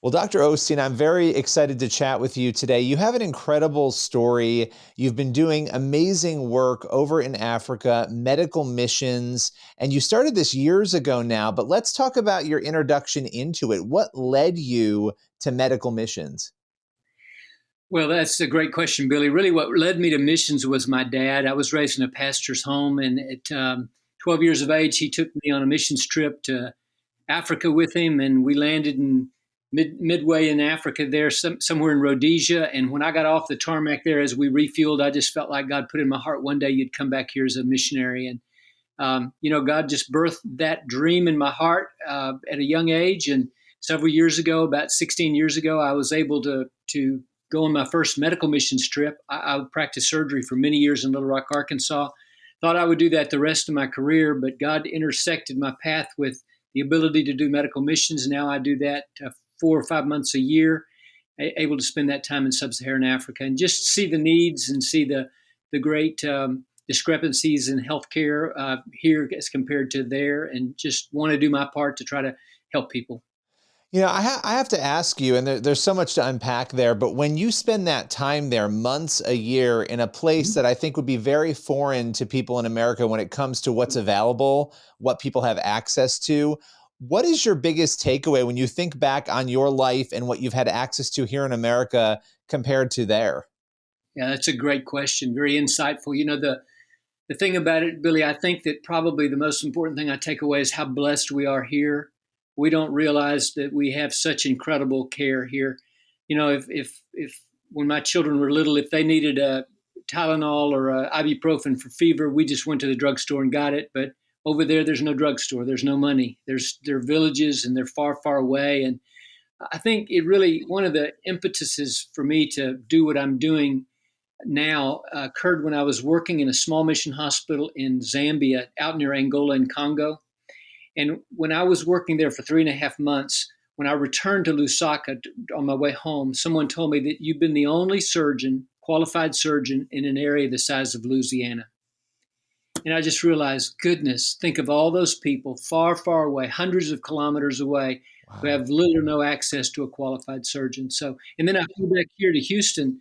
Well, Dr. Osteen, I'm very excited to chat with you today. You have an incredible story. You've been doing amazing work over in Africa, medical missions, and you started this years ago now, but let's talk about your introduction into it. What led you to medical missions? Well, that's a great question, Billy. Really, what led me to missions was my dad. I was raised in a pastor's home, and at 12 years of age, he took me on a missions trip to Africa with him, and we landed in midway in Africa there, somewhere in Rhodesia. And when I got off the tarmac there, as we refueled, I just felt like God put in my heart one day you'd come back here as a missionary. And God just birthed that dream in my heart at a young age. And several years ago, about 16 years ago, I was able to go on my first medical missions trip. I practiced surgery for many years in Little Rock, Arkansas. Thought I would do that the rest of my career, but God intersected my path with the ability to do medical missions. Now I do that 4 or 5 months a year, able to spend that time in sub-Saharan Africa and just see the needs and see the great discrepancies in healthcare here as compared to there, and just want to do my part to try to help people. I have to ask you, and there's so much to unpack there, but when you spend that time there, months a year, in a place that I think would be very foreign to people in America when it comes to what's available, what people have access to, what is your biggest takeaway when you think back on your life and what you've had access to here in America compared to there? Yeah, that's a great question. Very insightful. The thing about it, Billy, I think that probably the most important thing I take away is how blessed we are here. We don't realize that we have such incredible care here. If when my children were little, if they needed a Tylenol or a ibuprofen for fever, we just went to the drugstore and got it. But over there, there's no drugstore. There's no money. They're villages and they're far, far away. And I think it really one of the impetuses for me to do what I'm doing now occurred when I was working in a small mission hospital in Zambia, out near Angola and Congo. And when I was working there for 3.5 months, when I returned to Lusaka on my way home, someone told me that you've been the only surgeon, qualified surgeon, in an area the size of Louisiana. And I just realized, goodness, think of all those people far, far away, hundreds of kilometers away, who Wow. have little or no access to a qualified surgeon. So, and then I flew back here to Houston,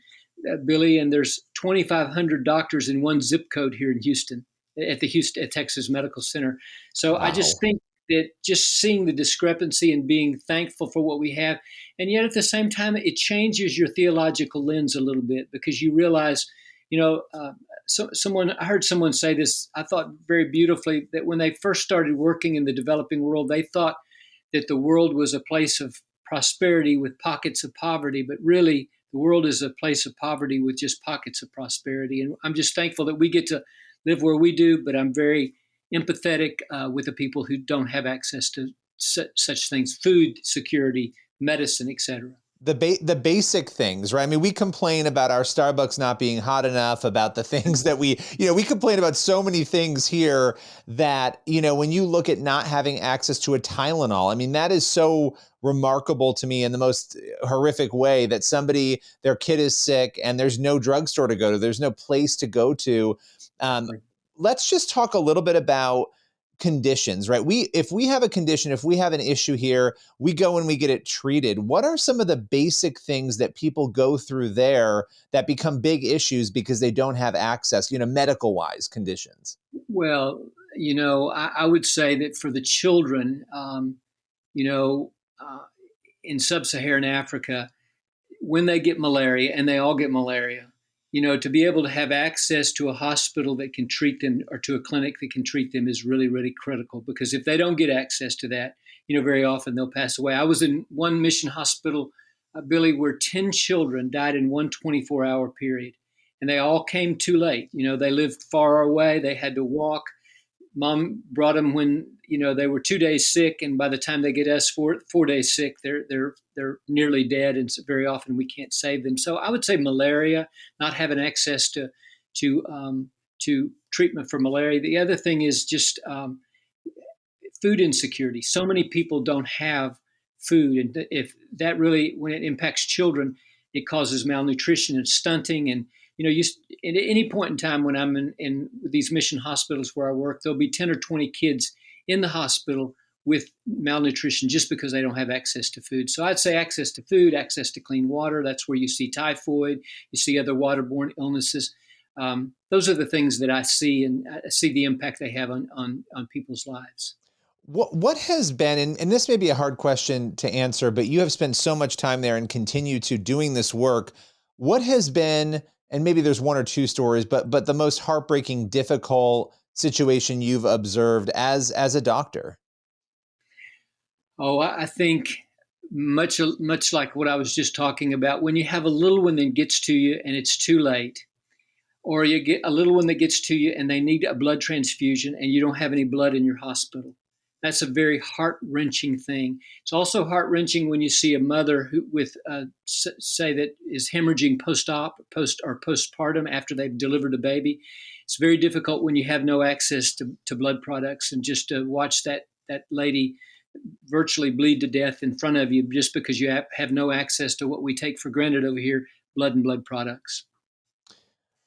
Billy, and there's 2,500 doctors in one zip code here in Houston, at the Houston at Texas Medical Center. So I just Wow. think that just seeing the discrepancy and being thankful for what we have, and yet at the same time, it changes your theological lens a little bit because you realize, you know, I heard someone say this, I thought very beautifully, that when they first started working in the developing world, they thought that the world was a place of prosperity with pockets of poverty, but really the world is a place of poverty with just pockets of prosperity. And I'm just thankful that we get to live where we do, but I'm very empathetic with the people who don't have access to such things: food security, medicine, etc. The basic things, right? I mean, we complain about our Starbucks not being hot enough, about the things that we complain about so many things here that, when you look at not having access to a Tylenol, I mean, that is so remarkable to me in the most horrific way that their kid is sick and there's no drugstore to go to, there's no place to go to. Um, let's just talk a little bit about conditions, right? If we have a condition, if we have an issue here, we go and we get it treated. What are some of the basic things that people go through there that become big issues because they don't have access, medical wise conditions? Well, I would say that for the children, you know, uh, in sub-Saharan Africa, when they get malaria, and they all get malaria, to be able to have access to a hospital that can treat them or to a clinic that can treat them is really, really critical, because if they don't get access to that, very often they'll pass away. I was in one mission hospital, Billy, where 10 children died in one 24-hour period, and they all came too late. They lived far away. They had to walk. Mom brought them when they were 2 days sick, and by the time they get us 4 days sick, they're nearly dead, and so very often we can't save them. So I would say malaria, not having access to treatment for malaria. The other thing is just food insecurity. So many people don't have food, and if that really, when it impacts children, it causes malnutrition and stunting. And at any point in time when I'm in these mission hospitals where I work, there'll be 10 or 20 kids in the hospital with malnutrition just because they don't have access to food. So I'd say access to food, access to clean water. That's where you see typhoid, you see other waterborne illnesses. Those are the things that I see, and I see the impact they have on people's lives. What has been, and this may be a hard question to answer, but you have spent so much time there and continue to doing this work. What has been, and maybe there's one or two stories, but the most heartbreaking, difficult situation you've observed as a doctor? Oh, I think much like what I was just talking about. When you have a little one that gets to you and it's too late, or you get a little one that gets to you and they need a blood transfusion and you don't have any blood in your hospital. That's a very heart-wrenching thing. It's also heart-wrenching when you see a mother who, with say that is hemorrhaging postpartum after they've delivered a baby. It's very difficult when you have no access to blood products, and just to watch that lady virtually bleed to death in front of you just because you have no access to what we take for granted over here, blood and blood products.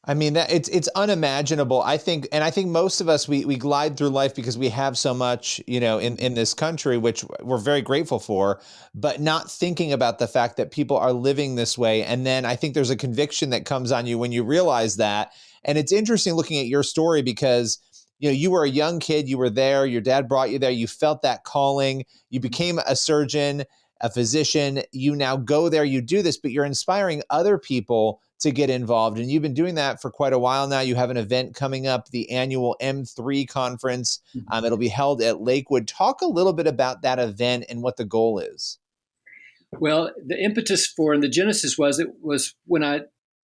I mean, that it's unimaginable. I think, and I think most of us, we glide through life because we have so much, in this country, which we're very grateful for, but not thinking about the fact that people are living this way. And then I think there's a conviction that comes on you when you realize that. And it's interesting looking at your story because, you were a young kid, you were there, your dad brought you there, you felt that calling, you became a surgeon, a physician, you now go there, you do this, but you're inspiring other people to get involved. And you've been doing that for quite a while now. You have an event coming up, the annual M3 conference. It'll be held at Lakewood. Talk a little bit about that event and what the goal is. Well, the impetus for and the genesis was when I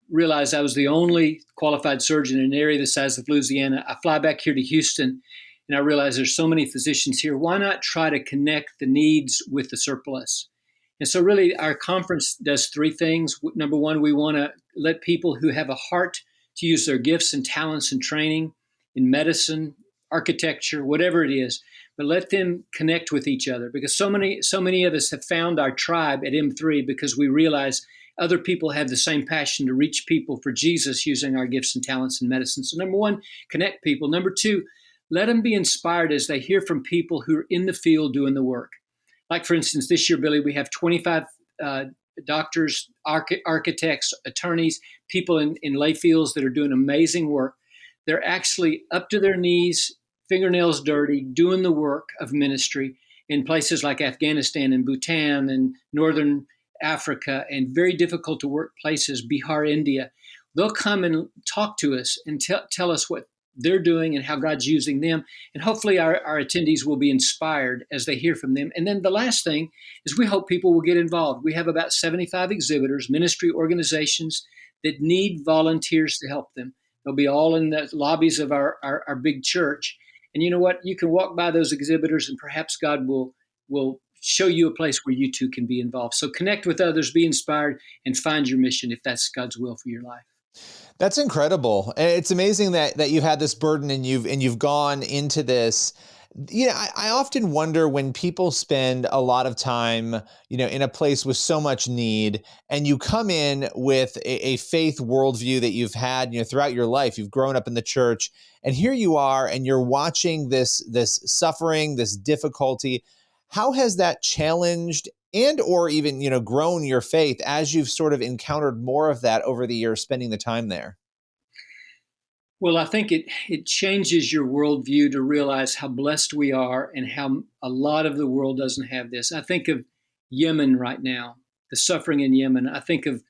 realized I was the only qualified surgeon in an area the size of Louisiana. I fly back here to Houston and I realized there's so many physicians here. Why not try to connect the needs with the surplus? And so really our conference does three things. Number one, we want to let people who have a heart to use their gifts and talents and training in medicine, architecture, whatever it is, but let them connect with each other, because so many of us have found our tribe at M3 because we realize other people have the same passion to reach people for Jesus using our gifts and talents in medicine. So number one, connect people. Number two, let them be inspired as they hear from people who are in the field doing the work. Like, for instance, this year, Billy, we have 25 doctors, architects, attorneys, people in lay fields that are doing amazing work. They're actually up to their knees, fingernails dirty, doing the work of ministry in places like Afghanistan and Bhutan and Northern Africa and very difficult to work places, Bihar, India. They'll come and talk to us and tell us what they're doing and how God's using them. And hopefully our attendees will be inspired as they hear from them. And then the last thing is we hope people will get involved. We have about 75 exhibitors, ministry organizations that need volunteers to help them. They'll be all in the lobbies of our big church. And you know what? You can walk by those exhibitors and perhaps God will show you a place where you too can be involved. So connect with others, be inspired, and find your mission if that's God's will for your life. That's incredible. It's amazing that you've had this burden and you've gone into this. I often wonder when people spend a lot of time, in a place with so much need, and you come in with a faith worldview that you've had, throughout your life. You've grown up in the church, and here you are, and you're watching this suffering, this difficulty. How has that challenged and or even, grown your faith as you've sort of encountered more of that over the years, spending the time there? Well, I think it changes your worldview to realize how blessed we are and how a lot of the world doesn't have this. I think of Yemen right now, the suffering in Yemen. I think of,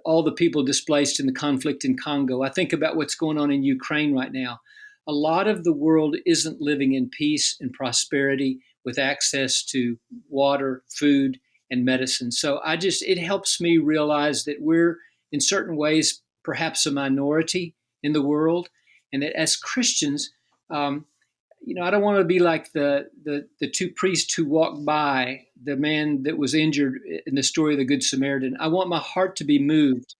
all the people displaced in the conflict in Congo. I think about what's going on in Ukraine right now. A lot of the world isn't living in peace and prosperity with access to water, food, and medicine. So it helps me realize that we're in certain ways perhaps a minority in the world, and that as Christians, I don't want to be like the two priests who walked by the man that was injured in the story of the Good Samaritan. I want my heart to be moved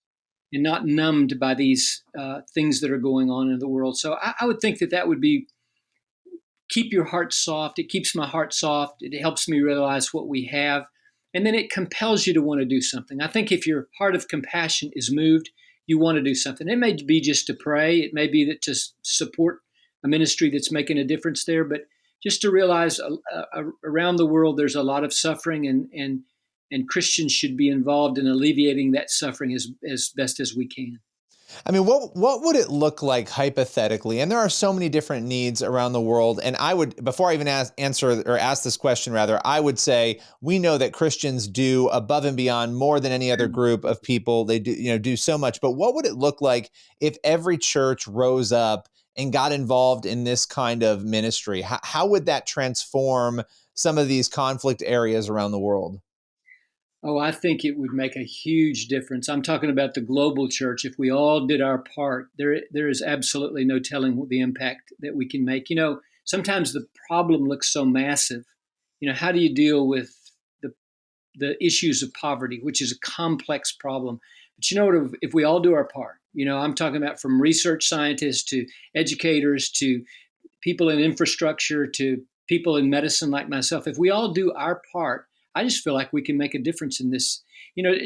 and not numbed by these things that are going on in the world. So I would think that would be keep your heart soft. It keeps my heart soft. It helps me realize what we have, and then it compels you to want to do something. I think if your heart of compassion is moved, you want to do something. It may be just to pray. It may be that to support a ministry that's making a difference there, but just to realize around the world there's a lot of suffering, and Christians should be involved in alleviating that suffering as best as we can. I mean, what would it look like hypothetically? And there are so many different needs around the world. And I would, before I even ask this question, rather, I would say we know that Christians do above and beyond more than any other group of people. They do so much. But what would it look like if every church rose up and got involved in this kind of ministry? How would that transform some of these conflict areas around the world? Oh, I think it would make a huge difference. I'm talking about the global church. If we all did our part, there is absolutely no telling the impact that we can make. Sometimes the problem looks so massive. How do you deal with the issues of poverty, which is a complex problem? But if we all do our part, I'm talking about from research scientists to educators to people in infrastructure to people in medicine like myself, if we all do our part, I just feel like we can make a difference in this.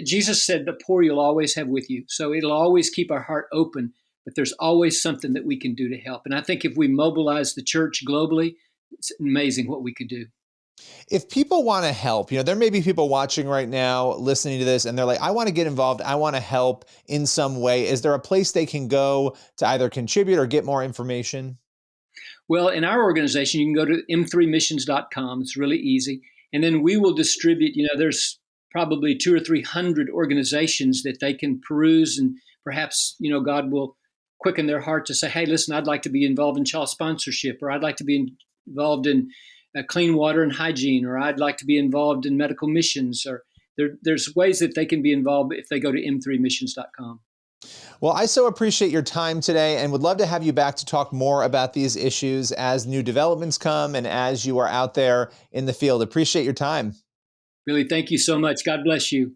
Jesus said, the poor you'll always have with you. So it'll always keep our heart open, but there's always something that we can do to help. And I think if we mobilize the church globally, it's amazing what we could do. If people want to help, there may be people watching right now, listening to this, and they're like, I want to get involved. I want to help in some way. Is there a place they can go to either contribute or get more information? Well, in our organization, you can go to m3missions.com. It's really easy. And then we will distribute, there's probably 200 or 300 organizations that they can peruse, and perhaps, God will quicken their heart to say, hey, listen, I'd like to be involved in child sponsorship, or I'd like to be involved in clean water and hygiene, or I'd like to be involved in medical missions, or there's ways that they can be involved if they go to m3missions.com. Well, I so appreciate your time today and would love to have you back to talk more about these issues as new developments come and as you are out there in the field. Appreciate your time. Really, thank you so much. God bless you.